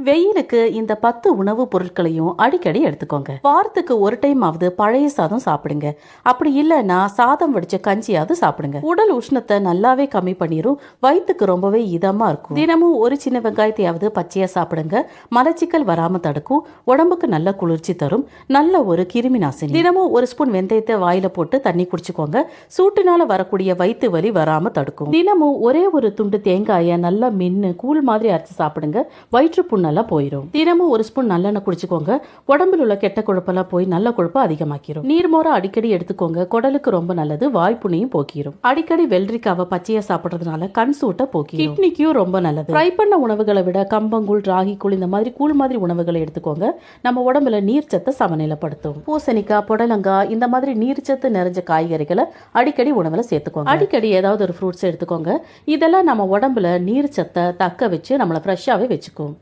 வெயிலுக்கு இந்த 10 உணவு பொருட்களையும் அடிக்கடி எடுத்துக்கோங்க. வாரத்துக்கு ஒரு டைம் ஆவது பழைய சாதம் சாப்பிடுங்க. அப்படி இல்லைன்னா சாதம் வடிச்ச கஞ்சியாவது சாப்பிடுங்க. உடல் உஷ்ணத்தை நல்லாவே கம்மி பண்ணிரும். வயிற்றுக்கு ரொம்பவே இதமா இருக்கும். தினமும் ஒரு சின்ன வெங்காயத்தையாவது பச்சையா சாப்பிடுங்க. மலச்சிக்கல் வராம தடுக்கும். உடம்புக்கு நல்ல குளிர்ச்சி தரும். நல்ல ஒரு கிருமி நாசினி. தினமும் ஒரு ஸ்பூன் வெந்தயத்தை வாயில போட்டு தண்ணி குடிச்சுக்கோங்க. சூட்டுனால வரக்கூடிய வயிற்று வலி வராம தடுக்கும். தினமும் ஒரே ஒரு துண்டு தேங்காயை நல்லா மென்னு கூழ் மாதிரி அரைச்சு சாப்பிடுங்க. வயிற்று நல்லா போயிடும். தினமும் ஒரு ஸ்பூன் நல்லெண்ணெய் குடிச்சுக்கோங்க. உடம்பில் உள்ள கெட்ட கொழுப்பெல்லாம் போய் நல்ல கொழுப்பை அதிகமாக்கிரும். நீர்மோரை அடிக்கடி எடுத்துக்கோங்க. குடலுக்கு ரொம்ப நல்லது. வாய்ப்புனையும் போக்கிரும். அடிக்கடி வெள்ளரிக்காவை பச்சையா சாப்பிடுறதுனால கண் சூட்டை போக்கி கிட்னிக்கும் ரொம்ப நல்லது. ஃப்ரை பண்ண உணவுகளை விட கம்பங்கூழ், ராகி கூழ் இந்த மாதிரி கூழ் மாதிரி உணவுகளை எடுத்துக்கோங்க. நம்ம உடம்புல நீர்ச்சத்தை சமநிலைப்படுத்தும். பூசணிக்காய், புடலங்காய் இந்த மாதிரி நீர்ச்சத்து நிறைஞ்ச காய்கறிகளை அடிக்கடி உணவுல சேர்த்துக்கோங்க. அடிக்கடி ஏதாவது ஒரு ஃப்ரூட்ஸ் எடுத்துக்கோங்க. இதெல்லாம் நம்ம உடம்புல நீர்ச்சத்தை தக்க வச்சு நம்மளை ஃப்ரெஷ்ஷாவே வச்சுக்கும்.